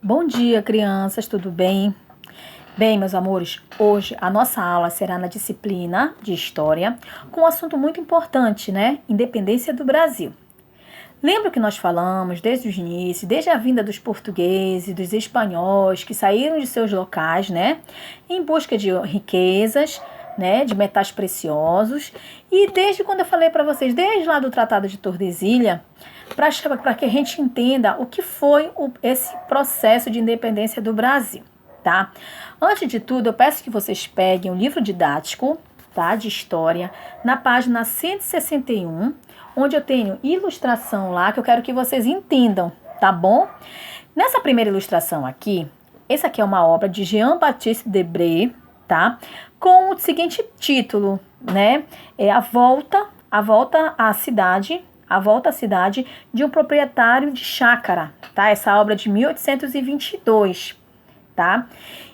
Bom dia, crianças, tudo bem? Bem, meus amores, hoje a nossa aula será na disciplina de História, com um assunto muito importante, né? Independência do Brasil. Lembra que nós falamos desde o início, desde a vinda dos portugueses, dos espanhóis, que saíram de seus locais, né? Em busca de riquezas, né? De metais preciosos. E desde quando eu falei para vocês, desde lá do Tratado de Tordesilhas, para que a gente entenda o que foi esse processo de independência do Brasil, tá? Antes de tudo, eu peço que vocês peguem o livro didático, tá, de história, na página 161, onde eu tenho ilustração lá, que eu quero que vocês entendam, tá bom? Nessa primeira ilustração aqui, essa aqui é uma obra de Jean-Baptiste Debré, tá? Com o seguinte título, né? É a volta à cidade de um proprietário de chácara, tá? Essa obra é de 1822, tá?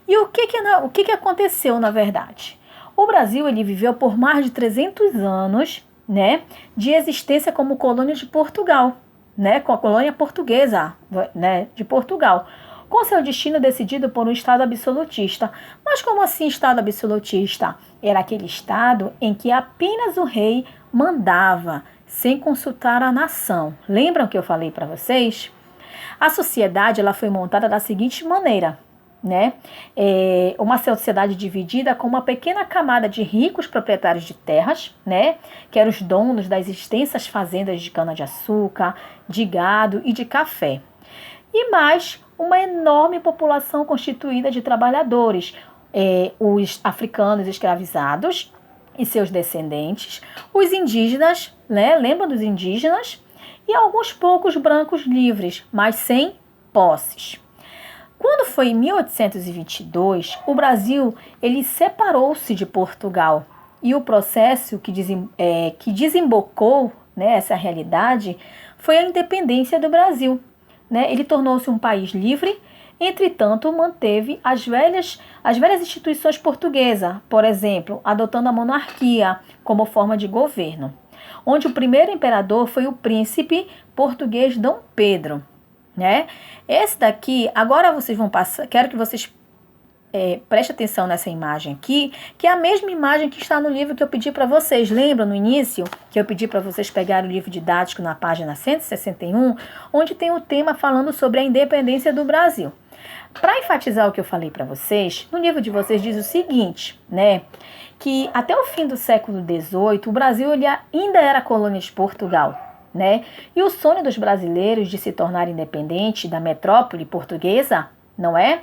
E o que aconteceu, na verdade? O Brasil, ele viveu por mais de 300 anos, né, de existência como colônia de Portugal, né, com a colônia portuguesa, né, de Portugal, com seu destino decidido por um Estado absolutista. Mas como assim Estado absolutista? Era aquele Estado em que apenas o rei mandava, sem consultar a nação. Lembram que eu falei para vocês? A sociedade, ela foi montada da seguinte maneira, né? Uma sociedade dividida com uma pequena camada de ricos proprietários de terras, né? Que eram os donos das extensas fazendas de cana-de-açúcar, de gado e de café. E mais uma enorme população constituída de trabalhadores, os africanos escravizados e seus descendentes, os indígenas, né? Lembra dos indígenas? E alguns poucos brancos livres, mas sem posses. Quando foi em 1822, o Brasil ele separou-se de Portugal e o processo que desembocou, né, essa realidade foi a independência do Brasil, né? Ele tornou-se um país livre, entretanto manteve as velhas instituições portuguesas, por exemplo, adotando a monarquia como forma de governo, onde o primeiro imperador foi o príncipe português Dom Pedro, né? Esse daqui, agora vocês vão passar, quero que vocês prestem atenção nessa imagem aqui, que é a mesma imagem que está no livro que eu pedi para vocês. Lembram no início que eu pedi para vocês pegarem o livro didático na página 161, onde tem o tema falando sobre a independência do Brasil. Para enfatizar o que eu falei para vocês, no livro de vocês diz o seguinte, né? Que até o fim do século XVIII, o Brasil ele ainda era colônia de Portugal, né? E o sonho dos brasileiros de se tornar independente da metrópole portuguesa, não é?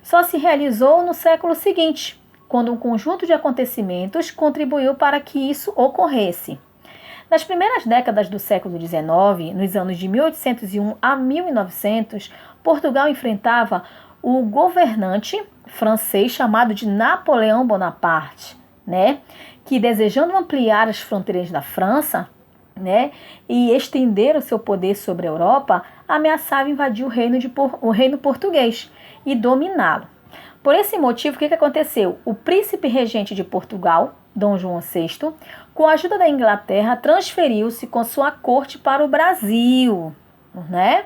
Só se realizou no século seguinte, quando um conjunto de acontecimentos contribuiu para que isso ocorresse. Nas primeiras décadas do século XIX, nos anos de 1801 a 1900, Portugal enfrentava o governante francês chamado de Napoleão Bonaparte, né? Que desejando ampliar as fronteiras da França, né, e estender o seu poder sobre a Europa, ameaçava invadir o reino português e dominá-lo. Por esse motivo, o que aconteceu? O príncipe regente de Portugal, Dom João VI, com a ajuda da Inglaterra, transferiu-se com sua corte para o Brasil, né?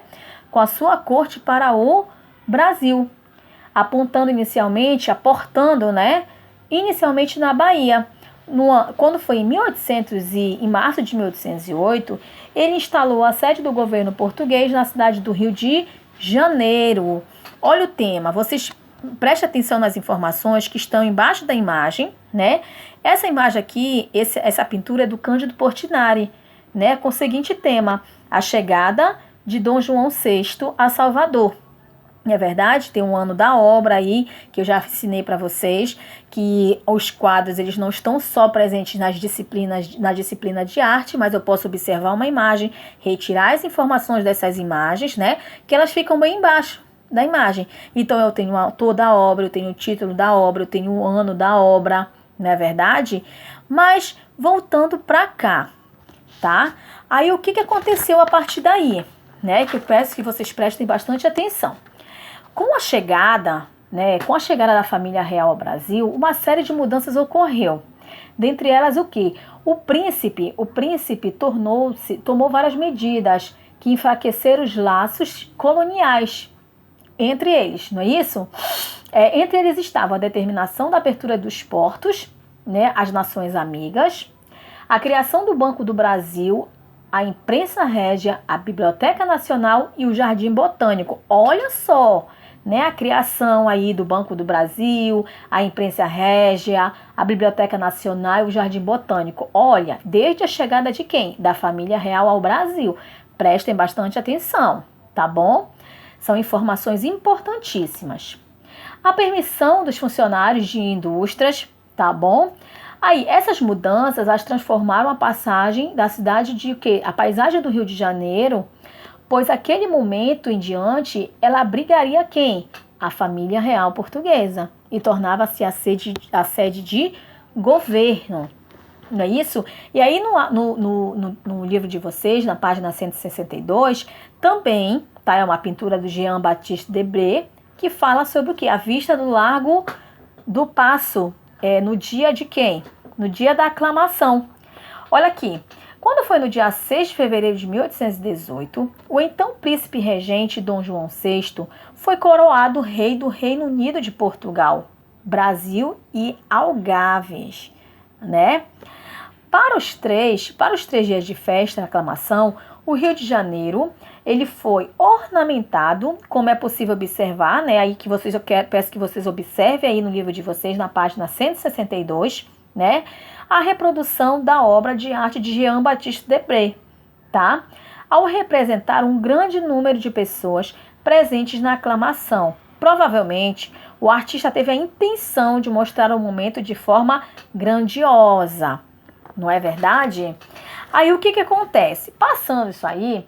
Com a sua corte para o Brasil, aportando, né, inicialmente na Bahia. Quando foi em março de 1808, ele instalou a sede do governo português na cidade do Rio de Janeiro. Olha o tema, vocês prestem atenção nas informações que estão embaixo da imagem, né? Essa imagem aqui, essa pintura é do Cândido Portinari, né? Com o seguinte tema: a chegada de Dom João VI a Salvador. É verdade, tem um ano da obra aí, que eu já ensinei para vocês, que os quadros eles não estão só presentes na disciplina de arte, mas eu posso observar uma imagem, retirar as informações dessas imagens, né, que elas ficam bem embaixo da imagem. Então eu tenho o autor da obra, eu tenho o título da obra, eu tenho o ano da obra, não é verdade? Mas voltando para cá, tá? Aí o que aconteceu a partir daí, né, que eu peço que vocês prestem bastante atenção. Com a chegada da família real ao Brasil, uma série de mudanças ocorreu. Dentre elas o quê? O príncipe tomou várias medidas que enfraqueceram os laços coloniais, entre eles, não é isso? Entre eles estavam a determinação da abertura dos portos, né, às nações amigas, a criação do Banco do Brasil, a imprensa régia, a Biblioteca Nacional e o Jardim Botânico. Olha só, né, a criação aí do Banco do Brasil, a imprensa régia, a Biblioteca Nacional e o Jardim Botânico. Olha, desde a chegada de quem? Da família real ao Brasil. Prestem bastante atenção, tá bom? São informações importantíssimas. A permissão dos funcionários de indústrias, tá bom? Aí, essas mudanças, as transformaram a passagem da cidade de quê? A paisagem do Rio de Janeiro, pois aquele momento em diante, ela abrigaria quem? A família real portuguesa e tornava-se a sede de governo, não é isso? E aí no livro de vocês, na página 162, também, tá? É uma pintura do Jean-Baptiste Debré, que fala sobre o quê? A vista do Largo do Paço, no dia de quem? No dia da aclamação. Olha aqui, quando foi no dia 6 de fevereiro de 1818, o então príncipe regente Dom João VI foi coroado rei do Reino Unido de Portugal, Brasil e Algarves, né? Para os três dias de festa e aclamação, o Rio de Janeiro ele foi ornamentado, como é possível observar, né? Aí que peço que vocês observem aí no livro de vocês, na página 162, né? A reprodução da obra de arte de Jean-Baptiste Debré, tá? Ao representar um grande número de pessoas presentes na aclamação. Provavelmente, o artista teve a intenção de mostrar o momento de forma grandiosa. Não é verdade? Aí o que acontece? Passando isso aí,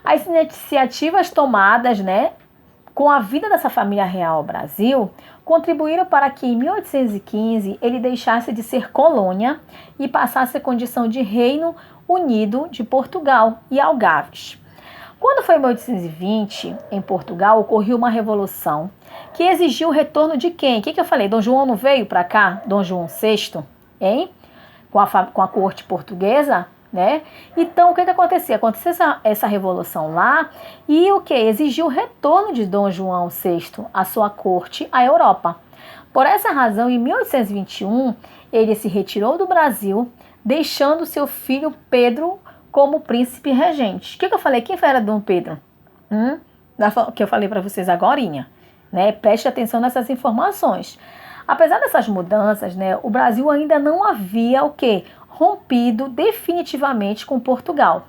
as iniciativas tomadas, né, com a vinda dessa família real ao Brasil, contribuíram para que em 1815 ele deixasse de ser colônia e passasse a condição de Reino Unido de Portugal e Algarves. Quando foi em 1820, em Portugal, ocorreu uma revolução que exigiu o retorno de quem? O que eu falei? Dom João não veio para cá? Dom João VI, hein? Com a corte portuguesa, né? Então, o que acontecia? Aconteceu essa revolução lá e o que? Exigiu o retorno de Dom João VI à sua corte, à Europa. Por essa razão, em 1821, ele se retirou do Brasil, deixando seu filho Pedro como príncipe regente. O que eu falei? Quem era Dom Pedro? Que eu falei para vocês agorinha, né? Preste atenção nessas informações. Apesar dessas mudanças, né, o Brasil ainda não havia o quê? Rompido definitivamente com Portugal.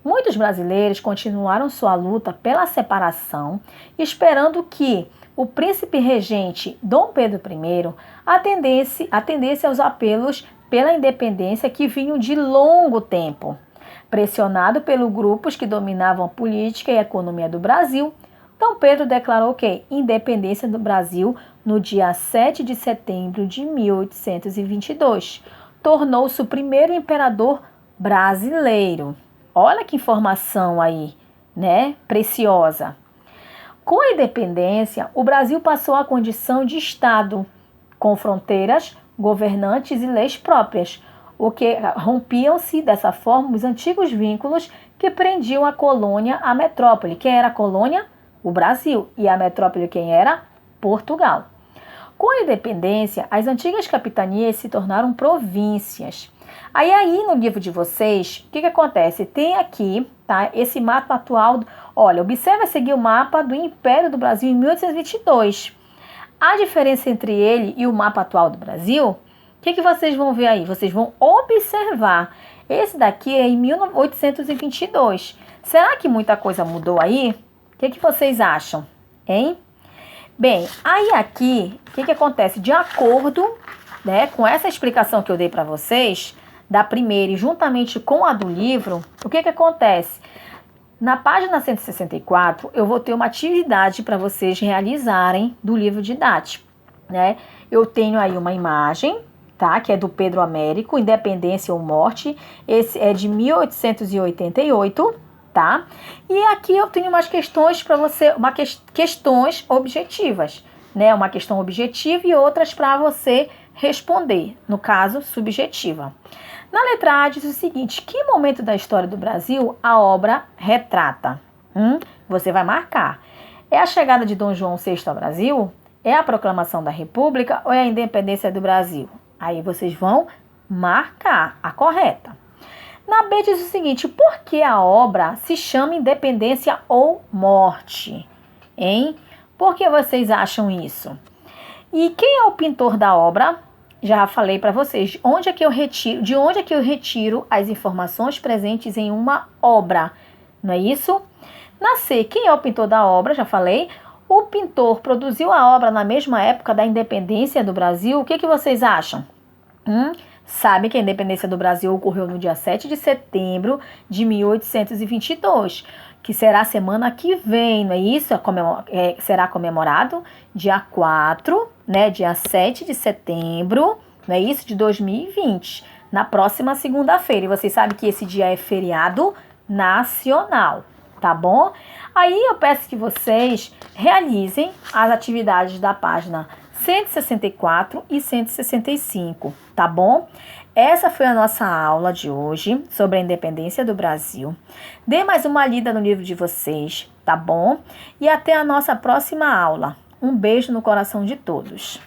Muitos brasileiros continuaram sua luta pela separação, esperando que o príncipe regente Dom Pedro I atendesse aos apelos pela independência que vinham de longo tempo. Pressionado pelos grupos que dominavam a política e a economia do Brasil, Dom Pedro declarou que independência do Brasil no dia 7 de setembro de 1822. Tornou-se o primeiro imperador brasileiro. Olha que informação aí, né? Preciosa. Com a independência, o Brasil passou à condição de Estado, com fronteiras, governantes e leis próprias, o que rompiam-se dessa forma os antigos vínculos que prendiam a colônia à metrópole. Quem era a colônia? O Brasil. E a metrópole quem era? Portugal. Com a independência, as antigas capitanias se tornaram províncias. Aí no livro de vocês, o que acontece? Tem aqui, tá, esse mapa atual. Olha, observa seguir o mapa do Império do Brasil em 1822. A diferença entre ele e o mapa atual do Brasil, o que vocês vão ver aí? Vocês vão observar. Esse daqui é em 1822. Será que muita coisa mudou aí? O que vocês acham, hein? Bem, aí aqui, o que acontece? De acordo, né, com essa explicação que eu dei para vocês, da primeira e juntamente com a do livro, o que acontece? Na página 164, eu vou ter uma atividade para vocês realizarem do livro didático, né? Eu tenho aí uma imagem, tá, que é do Pedro Américo, Independência ou Morte, esse é de 1888, tá? E aqui eu tenho umas questões para você, questões objetivas, né? Uma questão objetiva e outras para você responder, no caso, subjetiva. Na letra A diz o seguinte: que momento da história do Brasil a obra retrata? Você vai marcar. É a chegada de Dom João VI ao Brasil? É a proclamação da República ou é a independência do Brasil? Aí vocês vão marcar a correta. Na B diz o seguinte: por que a obra se chama Independência ou Morte? Hein? Por que vocês acham isso? E quem é o pintor da obra? Já falei para vocês. De onde é que eu retiro as informações presentes em uma obra? Não é isso? Na C, quem é o pintor da obra? Já falei. O pintor produziu a obra na mesma época da independência do Brasil? O que vocês acham? Sabe que a independência do Brasil ocorreu no dia 7 de setembro de 1822, que será a semana que vem, não é isso? Será comemorado dia 4, né, dia 7 de setembro, não é isso? De 2020, na próxima segunda-feira. E vocês sabem que esse dia é feriado nacional, tá bom? Aí eu peço que vocês realizem as atividades da página 164 e 165, tá bom? Essa foi a nossa aula de hoje sobre a independência do Brasil. Dê mais uma lida no livro de vocês, tá bom? E até a nossa próxima aula. Um beijo no coração de todos.